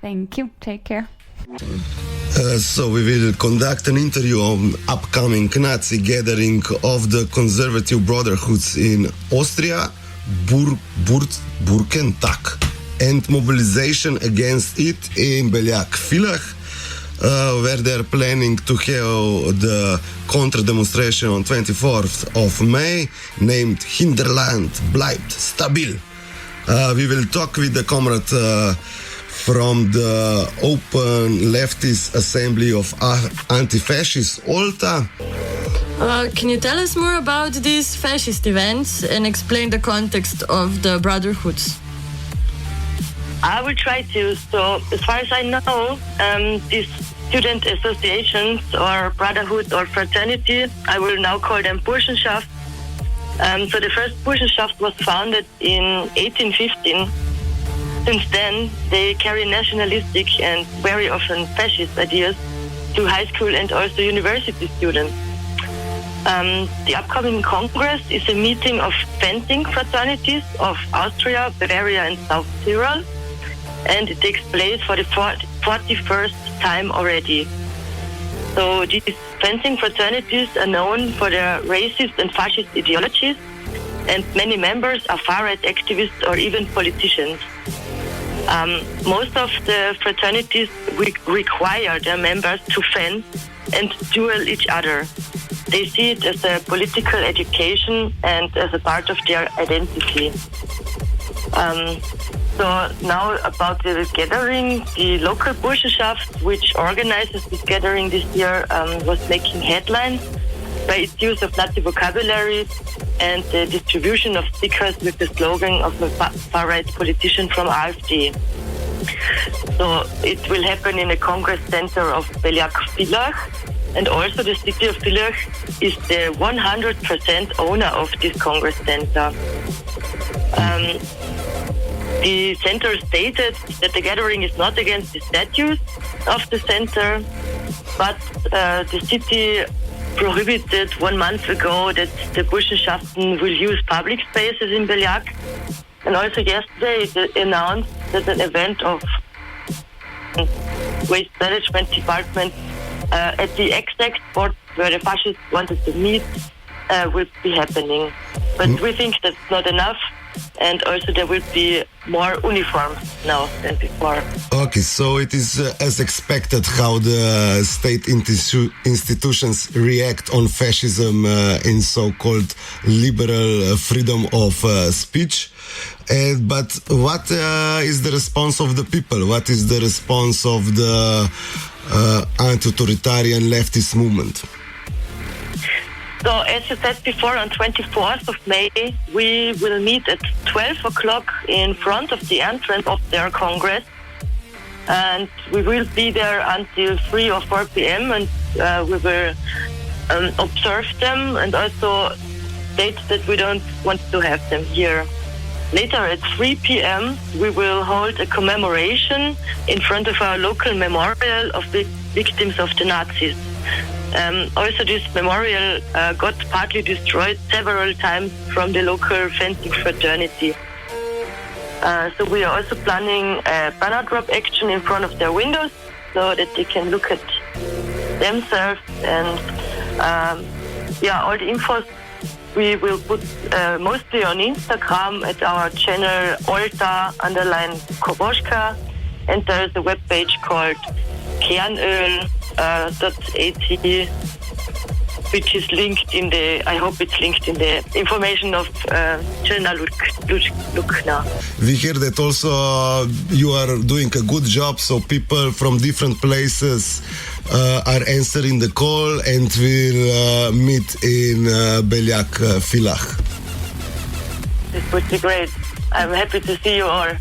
Thank you. Take care. So we will conduct an interview on upcoming Nazi gathering of the conservative brotherhoods in Austria, Burschentag, and mobilization against it in Villach, where they're planning to have the counter-demonstration on 24th of May, named Hinterland bleibt stabil. We will talk with the comrade from the Open Leftist Assembly of Antifascist, OLTA. Can you tell us more about these fascist events and explain the context of the brotherhoods? I will try to. So, as far as I know, these student associations or brotherhood or fraternity, I will now call them Burschenschaft. So the first Burschenschaft was founded in 1815. Since then, they carry nationalistic and very often fascist ideas to high school and also university students. The upcoming Congress is a meeting of fencing fraternities of Austria, Bavaria and South Tyrol, and it takes place for the 41st time already. So these fencing fraternities are known for their racist and fascist ideologies, and many members are far-right activists or even politicians. Most of the fraternities require their members to fence and duel each other. They see it as a political education and as a part of their identity. So now about the gathering, the local Burschenschaft, which organizes this gathering this year, was making headlines by its use of Nazi vocabulary and the distribution of stickers with the slogan of a far-right politician from AfD. So it will happen in the Congress Center of Villach, and also the city of Villach is the 100% owner of this Congress Center. The center stated that the gathering is not against the statutes of the center, but the city prohibited 1 month ago that the Burschenschaften will use public spaces in Villach. And also yesterday it announced that an event of Waste Management Department at the exact spot where the fascists wanted to meet will be happening. But we think that's not enough. and also there will be more uniforms now than before. Okay, so it is as expected how the state institutions react on fascism in so-called liberal freedom of speech. But what is the response of the people? What is the response of the anti-authoritarian leftist movement? So, as you said before, on 24th of May, we will meet at 12 o'clock in front of the entrance of their Congress. And we will be there until 3 or 4 p.m. and we will observe them and also state that we don't want to have them here. Later at 3 p.m., we will hold a commemoration in front of our local memorial of the victims of the Nazis. Also, this memorial got partly destroyed several times from the local fencing fraternity. So we are also planning a banner drop action in front of their windows so that they can look at themselves. And all the infos we will put mostly on Instagram at our channel OLTA_Koboshka, and there is a webpage called kernöl.at, which is linked in the, I hope it's linked in the information of Črna Luknja. We hear that also you are doing a good job, so people from different places are answering the call and will meet in Beljak Filah. This would be great. I'm happy to see you all.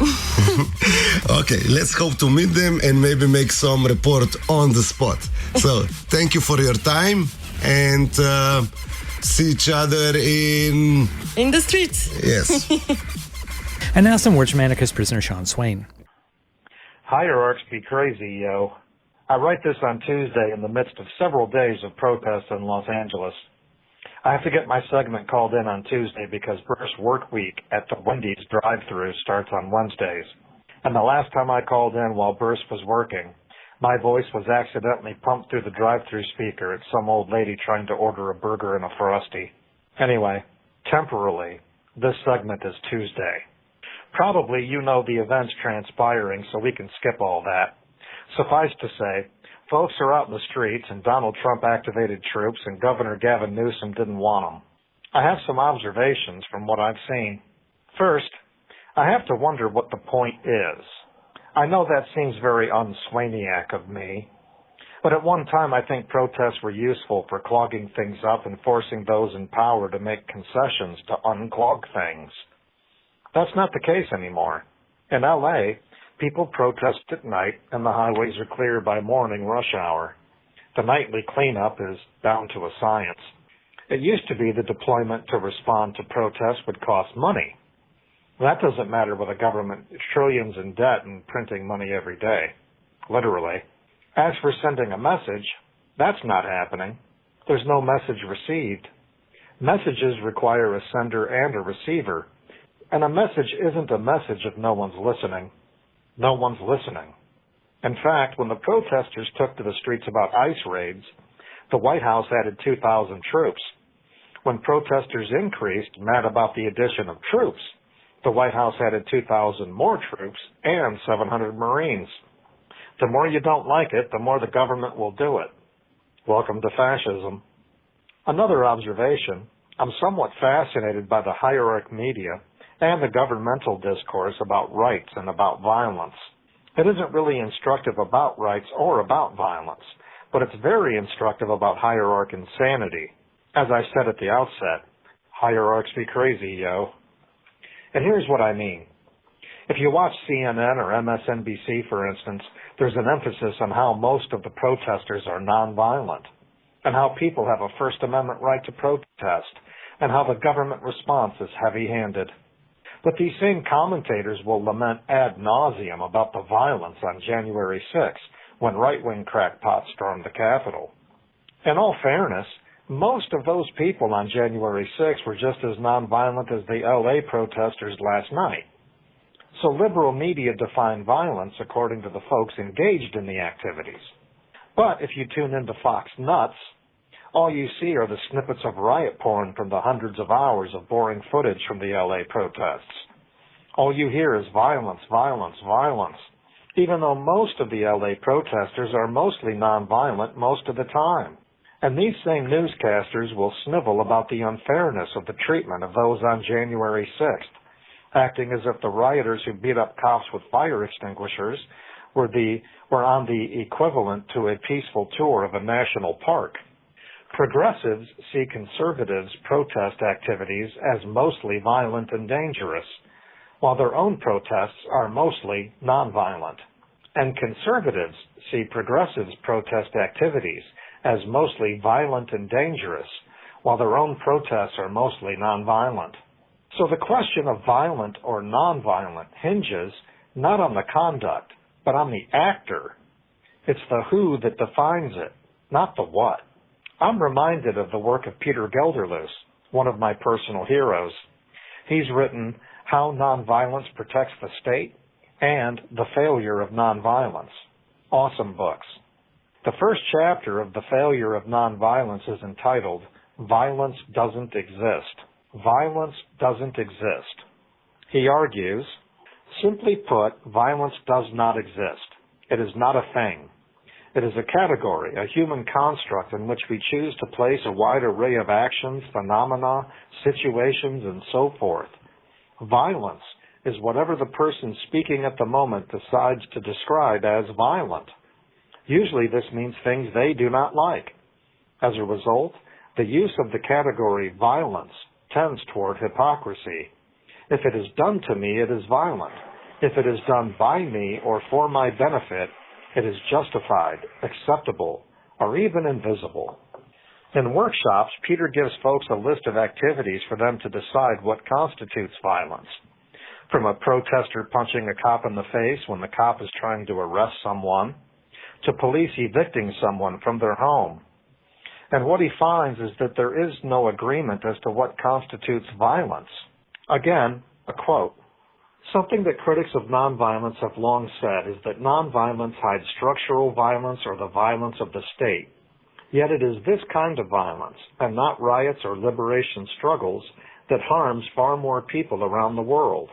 Okay, let's hope to meet them and maybe make some report on the spot. So, thank you for your time and see each other in the streets. Yes. And now some words from anarchist prisoner Sean Swain. Hierarchs be crazy, yo. I write this on Tuesday in the midst of several days of protests in Los Angeles. I have to get my segment called in on Tuesday because Burst Work Week at the Wendy's drive-thru starts on Wednesdays. And the last time I called in while Burst was working, my voice was accidentally pumped through the drive-thru speaker at some old lady trying to order a burger and a Frosty. Anyway, temporarily, this segment is Tuesday. Probably you know the events transpiring, so we can skip all that. Suffice to say, folks are out in the streets, and Donald Trump activated troops, and Governor Gavin Newsom didn't want them. I have some observations from what I've seen. First, I have to wonder what the point is. I know that seems very un-Swainiac of me, but at one time I think protests were useful for clogging things up and forcing those in power to make concessions to unclog things. That's not the case anymore. In L.A., people protest at night, and the highways are clear by morning rush hour. The nightly cleanup is down to a science. It used to be the deployment to respond to protests would cost money. That doesn't matter with a government trillions in debt and printing money every day, literally. As for sending a message, that's not happening. There's no message received. Messages require a sender and a receiver, and a message isn't a message if no one's listening. No one's listening. In fact, when the protesters took to the streets about ICE raids, the White House added 2,000 troops. When protesters increased, mad about the addition of troops, the White House added 2,000 more troops and 700 Marines. The more you don't like it, the more the government will do it. Welcome to fascism. Another observation, I'm somewhat fascinated by the hierarch media and the governmental discourse about rights and about violence. It isn't really instructive about rights or about violence, but it's very instructive about hierarch insanity. As I said at the outset, hierarchs be crazy, yo. And here's what I mean. If you watch CNN or MSNBC, for instance, there's an emphasis on how most of the protesters are nonviolent, and how people have a First Amendment right to protest, and how the government response is heavy-handed. But these same commentators will lament ad nauseum about the violence on January 6th, when right-wing crackpots stormed the Capitol. In all fairness, most of those people on January 6th were just as nonviolent as the LA protesters last night. So liberal media define violence according to the folks engaged in the activities. But if you tune into Fox Nuts, all you see are the snippets of riot porn from the hundreds of hours of boring footage from the LA protests. All you hear is violence, violence, violence, even though most of the LA protesters are mostly nonviolent most of the time. And these same newscasters will snivel about the unfairness of the treatment of those on January 6th, acting as if the rioters who beat up cops with fire extinguishers were on the equivalent to a peaceful tour of a national park. Progressives see conservatives' protest activities as mostly violent and dangerous, while their own protests are mostly nonviolent. And conservatives see progressives' protest activities as mostly violent and dangerous, while their own protests are mostly nonviolent. So the question of violent or nonviolent hinges not on the conduct, but on the actor. It's the who that defines it, not the what. I'm reminded of the work of Peter Gelderloos, one of my personal heroes. He's written How Nonviolence Protects the State and The Failure of Nonviolence. Awesome books. The first chapter of The Failure of Nonviolence is entitled Violence Doesn't Exist. Violence doesn't exist. He argues, simply put, violence does not exist. It is not a thing. It is a category, a human construct in which we choose to place a wide array of actions, phenomena, situations, and so forth. Violence is whatever the person speaking at the moment decides to describe as violent. Usually this means things they do not like. As a result, the use of the category violence tends toward hypocrisy. If it is done to me, it is violent. If it is done by me or for my benefit, it is justified, acceptable, or even invisible. In workshops, Peter gives folks a list of activities for them to decide what constitutes violence. From a protester punching a cop in the face when the cop is trying to arrest someone, to police evicting someone from their home. And what he finds is that there is no agreement as to what constitutes violence. Again, a quote. Something that critics of nonviolence have long said is that nonviolence hides structural violence or the violence of the state. Yet it is this kind of violence, and not riots or liberation struggles, that harms far more people around the world.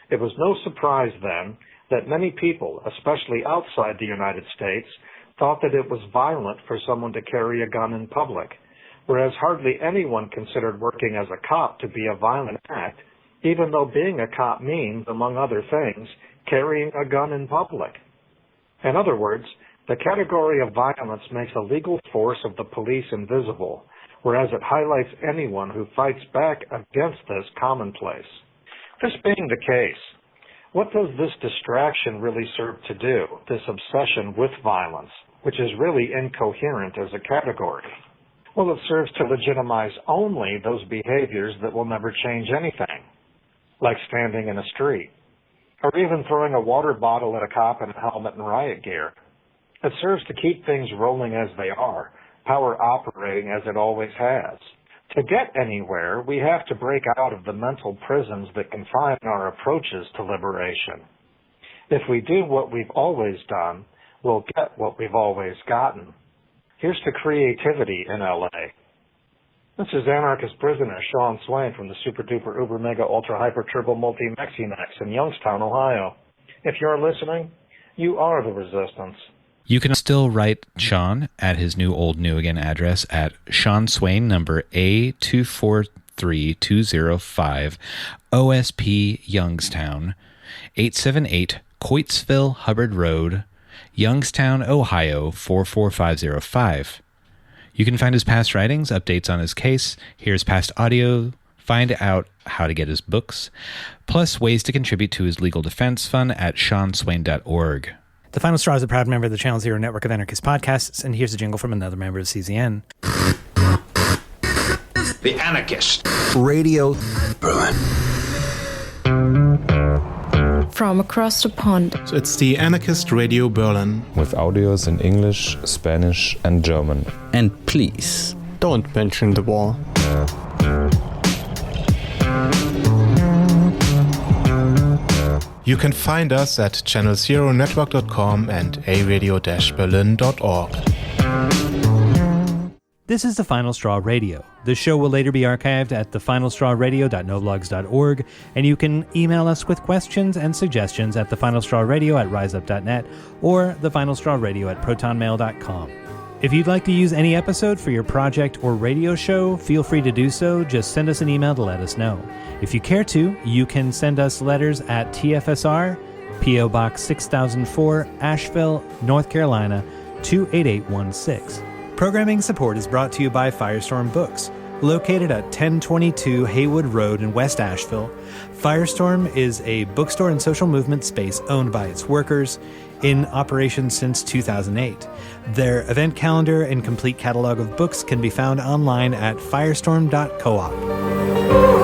It was no surprise then that many people, especially outside the United States, thought that it was violent for someone to carry a gun in public, whereas hardly anyone considered working as a cop to be a violent act, even though being a cop means, among other things, carrying a gun in public. In other words, the category of violence makes a legal force of the police invisible, whereas it highlights anyone who fights back against this commonplace. This being the case, what does this distraction really serve to do, this obsession with violence, which is really incoherent as a category? Well, it serves to legitimize only those behaviors that will never change anything, like standing in a street, or even throwing a water bottle at a cop in a helmet and riot gear. It serves to keep things rolling as they are, power operating as it always has. To get anywhere, we have to break out of the mental prisons that confine our approaches to liberation. If we do what we've always done, we'll get what we've always gotten. Here's to creativity in LA. This is anarchist prisoner Sean Swain from the Super Duper Uber Mega Ultra Hyper Turbo Multi Meximex in Youngstown, Ohio. If you're listening, you are the resistance. You can still write Sean at his new old new again address at Sean Swain number A243205 OSP Youngstown 878 Coatesville Hubbard Road, Youngstown, Ohio 44505. You can find his past writings, updates on his case, hear his past audio, find out how to get his books, plus ways to contribute to his legal defense fund at SeanSwain.org. The Final Straw is a proud member of the Channel Zero network of anarchist podcasts, and here's a jingle from another member of CZN. The Anarchist Radio Berlin. From across the pond. So it's the Anarchist Radio Berlin. With audios in English, Spanish, and German. And please, don't mention the war. You can find us at channelzeronetwork.com and aradio-berlin.org. This is The Final Straw Radio. The show will later be archived at thefinalstrawradio.noblogs.org, and you can email us with questions and suggestions at thefinalstrawradio@riseup.net or thefinalstrawradio@protonmail.com. If you'd like to use any episode for your project or radio show, feel free to do so. Just send us an email to let us know. If you care to, you can send us letters at TFSR, P.O. Box 6004, Asheville, North Carolina, 28816. Programming support is brought to you by Firestorm Books, located at 1022 Haywood Road in West Asheville. Firestorm is a bookstore and social movement space owned by its workers, in operation since 2008. Their event calendar and complete catalog of books can be found online at firestorm.coop.